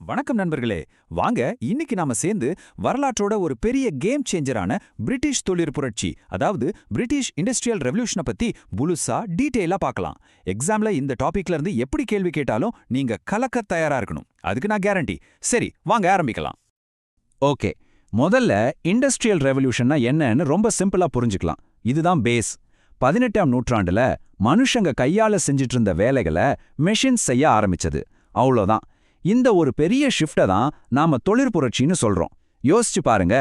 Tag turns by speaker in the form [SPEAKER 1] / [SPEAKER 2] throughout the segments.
[SPEAKER 1] வணக்கம் நண்பர்களே. வாங்க இன்னைக்கு நாம சேர்ந்து வரலாற்றோட ஒரு பெரிய கேம் சேஞ்சரான பிரிட்டிஷ் தொழிற் புரட்சி, அதாவது பிரிட்டிஷ் இண்டஸ்ட்ரியல் ரெவல்யூஷனை பத்தி முழுசா டீடைலா பார்க்கலாம். எக்ஸாம்ல இந்த டாபிக்ல இருந்து எப்படி கேள்வி கேட்டாலும் நீங்க கலக்க தயாரா இருக்கணும். அதுக்கு நான் கேரண்டி. சரி, வாங்க ஆரம்பிக்கலாம். ஓகே, முதல்ல இண்டஸ்ட்ரியல் ரெவல்யூஷன்னா என்னன்னு ரொம்ப சிம்பிளா புரிஞ்சுக்கலாம். இதுதான் பேஸ். 18ஆம் நூற்றாண்டுல மனுஷங்க கையால செஞ்சிட்டு இருந்த வேலைகளை மெஷின்ஸ் செய்ய ஆரம்பிச்சது. அவ்வளோதான். இந்த ஒரு பெரிய ஷிஃப்ட்டை தான் நாம தொழிற்புரட்சின்னு சொல்றோம். யோசிச்சு பாருங்க,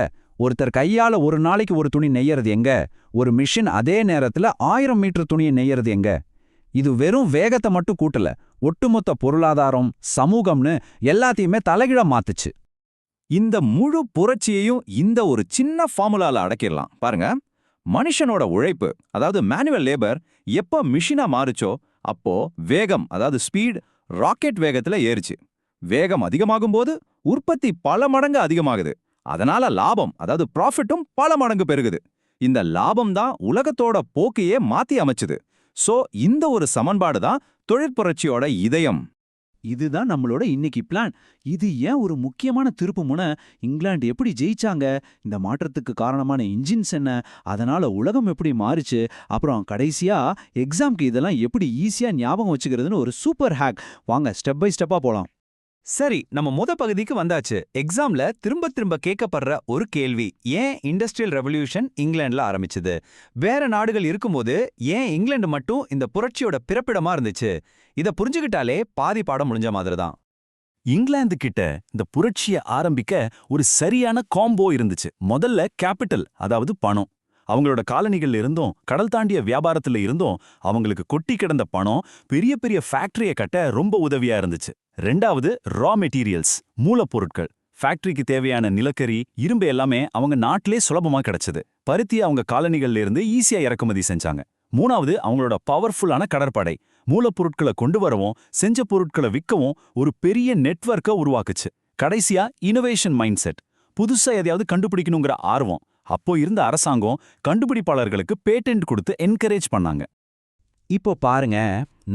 [SPEAKER 1] ஒருத்தர் கையால ஒரு நாளைக்கு ஒரு துணி நெய்யறது எங்க, ஒரு மிஷின் அதே நேரத்துல 1000 மீட்டர் துணியை நெய்யறது எங்க. இது வெறும் வேகத்தை மட்டும் கூட்டல, ஒட்டுமொத்த பொருளாதாரம், சமூகம்னு எல்லாத்தையுமே தலைகீழ மாத்துச்சு.
[SPEAKER 2] இந்த முழு புரட்சியையும் இந்த ஒரு சின்ன ஃபார்முலால அடக்கிடலாம் பாருங்க. மனுஷனோட உழைப்பு, அதாவது மேனுவல் லேபர், எப்ப மிஷினா மாறுச்சோ அப்போ வேகம், அதாவது ஸ்பீட், ராக்கெட் வேகத்துல ஏறுச்சு. வேகம் அதிகமாகும் போது உற்பத்தி பல மடங்கு அதிகமாகுது. அதனால லாபம், அதாவது ப்ராஃபிட்டும் பல மடங்கு பெருகுது. இந்த லாபம் தான் உலகத்தோட போக்கையே மாத்தி அமைச்சுது. சோ இந்த ஒரு சமன்பாடு தான் தொழிற்புரட்சியோட இதயம்.
[SPEAKER 3] இதுதான் நம்மளோட இன்னைக்கு பிளான். இது ஏன் ஒரு முக்கியமான திருப்புமுனை? இங்கிலாந்து எப்படி ஜெயிச்சாங்க, இந்த மாற்றத்துக்கு காரணமான இன்ஜின்ஸ் என்ன, அதனால உலகம் எப்படி மாறுச்சு, அப்புறம் கடைசியா எக்ஸாம்க்கு இதெல்லாம் எப்படி ஈஸியா ஞாபகம் வச்சுக்கிறதுன்னு ஒரு சூப்பர் ஹேக். வாங்க ஸ்டெப் பை ஸ்டெப்பா போலாம்.
[SPEAKER 1] சரி, நம்ம பகுதிக்கு வந்தாச்சு. எக்ஸாம்ல திரும்ப திரும்ப கேட்கப்படுற ஒரு கேள்வி: ஏன் இண்டஸ்ட்ரியல் ரெவல்யூஷன் இங்கிலாந்துல ஆரம்பிச்சது? வேற நாடுகள் இருக்கும்போது ஏன் இங்கிலாந்து மட்டும் இந்த புரட்சியோட பிறப்பிடமா இருந்துச்சு? இத புரிஞ்சுக்கிட்டாலே பாதி பாடம் முடிஞ்ச மாதிரி தான்.
[SPEAKER 2] இங்கிலாந்து கிட்ட இந்த புரட்சியை ஆரம்பிக்க ஒரு சரியான காம்போ இருந்துச்சு. முதல்ல கேபிட்டல், அதாவது பணம். அவங்களோட காலனிகள்ல இருந்தும் கடல் தாண்டிய வியாபாரத்துல இருந்தும் அவங்களுக்கு கொட்டி கிடந்த பணம் பெரிய பெரிய ஃபேக்டரியை கட்ட ரொம்ப உதவியா இருந்துச்சு. ரெண்டாவது ரா மெட்டீரியல்ஸ், மூலப்பொருட்கள். ஃபேக்டரிக்கு தேவையான நிலக்கரி, இரும்பு எல்லாமே அவங்க நாட்டிலே சுலபமா கிடைச்சது. பருத்தியை அவங்க காலனிகள்ல இருந்து ஈஸியா இறக்குமதி செஞ்சாங்க. மூணாவது அவங்களோட பவர்ஃபுல்லான கடற்படை. மூலப்பொருட்களை கொண்டு வரவும் செஞ்ச பொருட்களை விற்கவும் ஒரு பெரிய நெட்வொர்க்கை உருவாக்குச்சு. கடைசியா இனோவேஷன் மைண்ட் செட், புதுசா எதையாவது கண்டுபிடிக்கணுங்கிற ஆர்வம். அப்போ இருந்த அரசாங்கம் கண்டுபிடிப்பாளர்களுக்கு பேட்டன்ட் கொடுத்து என்கரேஜ் பண்ணாங்க.
[SPEAKER 3] இப்போ பாருங்க,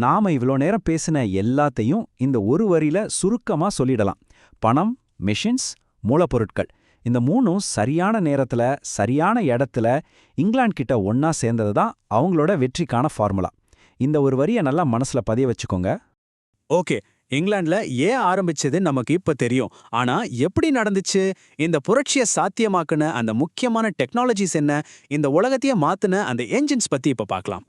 [SPEAKER 3] நாம இவ்வளோ நேரம் பேசின எல்லாத்தையும் இந்த ஒரு வரியில சுருக்கமா சொல்லிடலாம். பணம், மெஷின்ஸ், மூலப்பொருட்கள், இந்த மூணும் சரியான நேரத்துல சரியான இடத்துல இங்கிலாந்து கிட்ட ஒன்னா சேர்ந்தது தான் அவங்களோட வெற்றிக்கான ஃபார்முலா. இந்த ஒரு வரியை நல்லா மனசுல பதிய வச்சுக்கோங்க.
[SPEAKER 4] ஓகே, இங்கிலாந்துல ஏன் ஆரம்பிச்சது நமக்கு இப்ப தெரியும். ஆனா எப்படி நடந்துச்சு? இந்த புரட்சியை சாத்தியமாக்குன அந்த முக்கியமான டெக்னாலஜிஸ் என்ன, இந்த உலகத்தையே மாத்துன அந்த என்ஜின்ஸ் பத்தி இப்ப பார்க்கலாம்.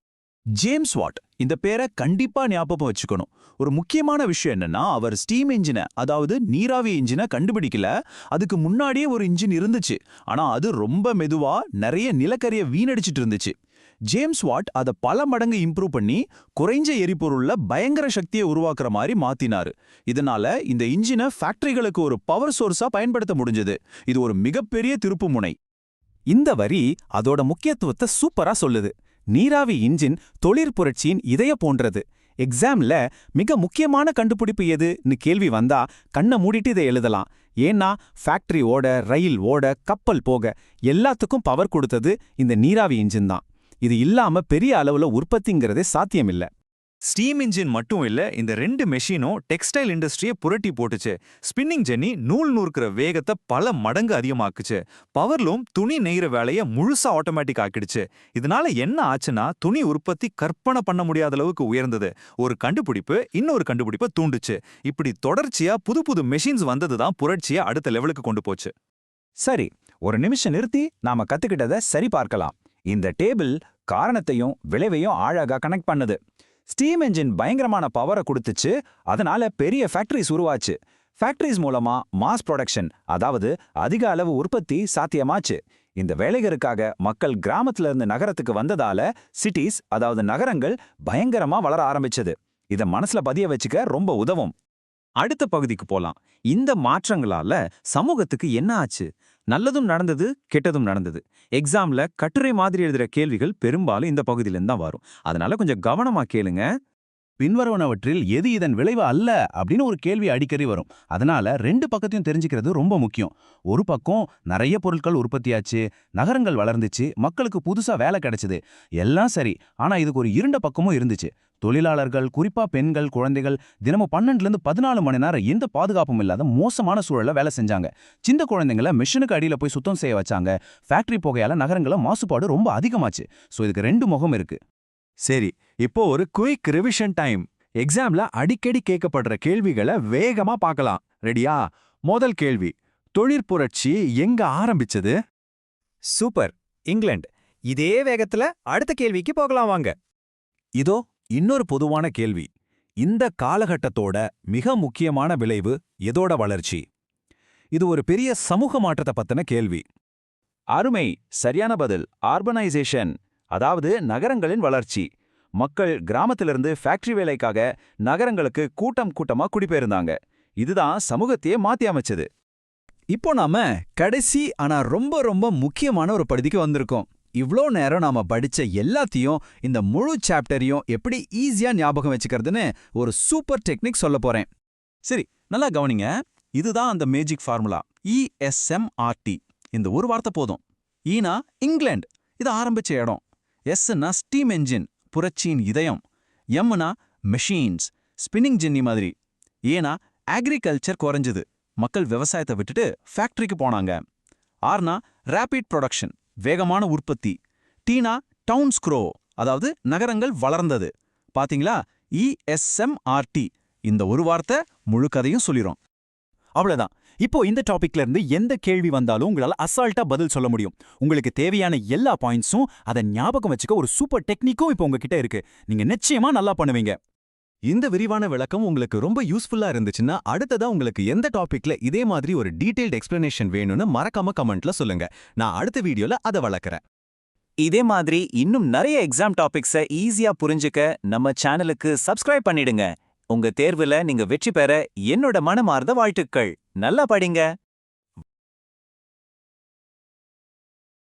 [SPEAKER 2] ஜேம்ஸ் வாட், இந்த பேரை கண்டிப்பா ஞாபகம் வச்சுக்கணும். ஒரு முக்கியமான விஷயம் என்னன்னா, அவர் ஸ்டீம் இன்ஜினை, அதாவது நீராவி இன்ஜினை கண்டுபிடிக்கல. அதுக்கு முன்னாடியே ஒரு இன்ஜின் இருந்துச்சு. ஆனா அது ரொம்ப மெதுவா நிறைய நிலக்கரியை வீணடிச்சிட்டு இருந்துச்சு. ஜேம்ஸ் வாட் அதை பல மடங்கு இம்ப்ரூவ் பண்ணி குறைஞ்ச எரிபொருள்ல பயங்கர சக்தியை உருவாக்குற மாதிரி மாத்தினாரு. இதனால இந்த இன்ஜினை ஃபேக்டரிகளுக்கு ஒரு பவர் சோர்ஸா பயன்படுத்த முடிஞ்சது. இது ஒரு மிகப்பெரிய திருப்புமுனை.
[SPEAKER 1] இந்த வரி அதோட முக்கியத்துவத்தை சூப்பரா சொல்லுது. நீராவி இன்ஜின் தொழிற்புரட்சியின் இதய போன்றது. எக்ஸாம்ல மிக முக்கியமான கண்டுபிடிப்பு எதுன்னு கேள்வி வந்தா கண்ணை மூடிட்டு இதை எழுதலாம். ஏன்னா ஃபேக்டரி ஓட, ரயில் ஓட, கப்பல் போக எல்லாத்துக்கும் பவர் கொடுத்தது இந்த நீராவி இன்ஜின் தான். இது இல்லாம பெரிய அளவுல உற்பத்திங்கிறதே சாத்தியமில்ல.
[SPEAKER 2] ஸ்டீம் இன்ஜின் மட்டும் இல்ல, இந்த ரெண்டு மெஷினும் டெக்ஸ்டைல் இண்டஸ்ட்ரியை புரட்டி போட்டுச்சு. ஸ்பின்னிங் ஜென்னி நூல் நூற்கிற வேகத்தை பல மடங்கு அதிகமாக்குச்சு. பவர்லூம் துணி நெய்கிற வேலையை முழுசா ஆட்டோமேட்டிக் ஆக்கிடுச்சு. இதனால என்ன ஆச்சுன்னா, துணி உற்பத்தி கற்பனை பண்ண முடியாத அளவுக்கு உயர்ந்தது. ஒரு கண்டுபிடிப்பு இன்னொரு கண்டுபிடிப்பை தூண்டுச்சு. இப்படி தொடர்ச்சியா புது புது மெஷின்ஸ் வந்ததுதான் புரட்சியை அடுத்த லெவலுக்கு கொண்டு போச்சு.
[SPEAKER 1] சரி, ஒரு நிமிஷம் நிறுத்தி நாம கத்துக்கிட்டதை சரி பார்க்கலாம். இந்த டேபிள் காரணத்தையும் விளைவையும் அழகா கனெக்ட் பண்ணுது. ஸ்டீம் என்ஜின் பயங்கரமான பவரை கொடுத்துச்சு. அதனால பெரிய ஃபேக்டரிஸ் உருவாச்சு. ஃபேக்டரிஸ் மூலமா மாஸ் ப்ரொடக்ஷன், அதாவது அதிக அளவு உற்பத்தி சாத்தியமாச்சு. இந்த வேலைகளுக்காக மக்கள் கிராமத்துல இருந்து நகரத்துக்கு வந்ததால சிட்டிஸ், அதாவது நகரங்கள் பயங்கரமா வளர ஆரம்பிச்சது. இத மனசுல பதிய வச்சுக்க ரொம்ப உதவும்.
[SPEAKER 2] அடுத்த பகுதிக்கு போலாம். இந்த மாற்றங்களால சமூகத்துக்கு என்ன ஆச்சு? நல்லதும் நடந்தது, கெட்டதும் நடந்தது. எக்ஸாம்ல கட்டுரை மாதிரி எழுதுற கேள்விகள் பெரும்பாலும் இந்த பகுதியிலேருந்து தான் வரும். அதனால கொஞ்சம் கவனமா கேளுங்க. பின்வருவனவற்றில் எது இதன் விளைவு அல்ல அப்படின்னு ஒரு கேள்வி அடிக்கடி வரும். அதனால ரெண்டு பக்கத்தையும் தெரிஞ்சுக்கிறது ரொம்ப முக்கியம். ஒரு பக்கம் நிறைய பொருட்கள் உற்பத்தியாச்சு, நகரங்கள் வளர்ந்துச்சு, மக்களுக்கு புதுசா வேலை கிடைச்சது, எல்லாம் சரி. ஆனா இதுக்கு ஒரு இருண்ட பக்கமும் இருந்துச்சு. தொழிலாளர்கள், குறிப்பா பெண்கள், குழந்தைகள் தினமும் 12லேருந்து 14 மணி நேரம் எந்த பாதுகாப்பும் இல்லாத மோசமான சூழல்ல வேலை செஞ்சாங்க. சின்ன குழந்தைங்கள மிஷினுக்கு அடியில போய் சுத்தம் செய்ய வச்சாங்க. ஃபேக்டரி புகையால நகரங்கள மாசுபாடு ரொம்ப அதிகமாச்சு. சோ இதுக்கு ரெண்டு முகம் இருக்கு.
[SPEAKER 3] சரி, இப்போ ஒரு குயிக் ரிவிஷன் டைம். எக்ஸாம்ல அடிக்கடி கேட்கப்படுற கேள்விகளை வேகமா பார்க்கலாம். ரெடியா? முதல் கேள்வி, தொழிற்புரட்சி எங்க ஆரம்பிச்சது?
[SPEAKER 1] சூப்பர், இங்கிலாந்து. இதே வேகத்துல அடுத்த கேள்விக்கு போகலாம் வாங்க. இதோ இன்னொரு பொதுவான கேள்வி. இந்த காலகட்டத்தோட மிக முக்கியமான விளைவு எதோட வளர்ச்சி? இது ஒரு பெரிய சமூக மாற்றத்தை பத்தின கேள்வி.
[SPEAKER 3] அருமை, சரியான பதில். ஆர்பனைசேஷன், அதாவது நகரங்களின் வளர்ச்சி. மக்கள் கிராமத்திலிருந்து ஃபேக்டரி வேலைக்காக நகரங்களுக்கு கூட்டம் கூட்டமா குடிபெயர்ந்தாங்க. இதுதான் சமூகத்தையே மாத்தி அமைச்சது.
[SPEAKER 1] இப்போ நாம கடைசி ஆனா ரொம்ப ரொம்ப முக்கியமான ஒரு பகுதிக்கு வந்திருக்கோம். இவ்ளோ நேரம் நாம படிச்ச எல்லாத்தையும், இந்த முழு சாப்டரையும் எப்படி ஈஸியா ஞாபகம் வச்சுக்கிறதுன்னு ஒரு சூப்பர் டெக்னிக் சொல்ல போறேன்.
[SPEAKER 3] சரி, நல்லா கவனிங்க. இதுதான் அந்த மேஜிக் ஃபார்முலா. ESMRT. இந்த ஒரு வார்த்தை போதும். ஈனா இங்கிலாந்து, இது ஆரம்பிச்ச இடம். எஸ்னா ஸ்டீம் என்ஜின், புரட்சியின் இதயம். எம்னா மெஷின்ஸ், ஸ்பின்னிங் ஜென்னி மாதிரி. ஏனா அக்ரிகல்ச்சர் குறைஞ்சது, மக்கள் விவசாயத்தை விட்டுட்டு ஃபேக்டரிக்கு போனாங்க. ஆர்னா ரேபிட் ப்ரொடக்ஷன், வேகமான உற்பத்தி. டீனா டவுன்ஸ் க்ரோ, அதாவது நகரங்கள் வளர்ந்தது. பாத்தீங்களா? ESMRT, இந்த ஒரு வார்த்தை முழு கதையும் சொல்லிரும்.
[SPEAKER 1] அவ்வளவுதான். இப்போ இந்த டாபிக்ல இருந்து எந்த கேள்வி வந்தாலும் உங்களால அசால்ட்டா பதில் சொல்ல முடியும். உங்களுக்கு தேவையான எல்லா பாயிண்ட்ஸும், அதை ஞாபகம் வச்சுக்க ஒரு சூப்பர் டெக்னிக்கும் இப்போ உங்ககிட்ட இருக்கு. நீங்க நிச்சயமா நல்லா பண்ணுவீங்க. இந்த விரிவான விளக்கம் உங்களுக்கு ரொம்ப யூஸ்ஃபுல்லா இருந்துச்சுன்னா, அடுத்ததா உங்களுக்கு எந்த டாபிக்ல இதே மாதிரி ஒரு டீடைல்ட் எக்ஸ்பிளனேஷன் வேணும்னு மறக்காம கமெண்ட்ல சொல்லுங்க. நான் அடுத்த வீடியோல அதை வளர்க்குறேன்.
[SPEAKER 3] இதே மாதிரி இன்னும் நிறைய எக்ஸாம் டாபிக்ஸை ஈஸியா புரிஞ்சுக்க நம்ம சேனலுக்கு சப்ஸ்கிரைப் பண்ணிடுங்க. உங்க தேர்வுல நீங்க வெற்றி பெற என்னோட மனமார்ந்த வாழ்த்துக்கள். நல்லா படிங்க.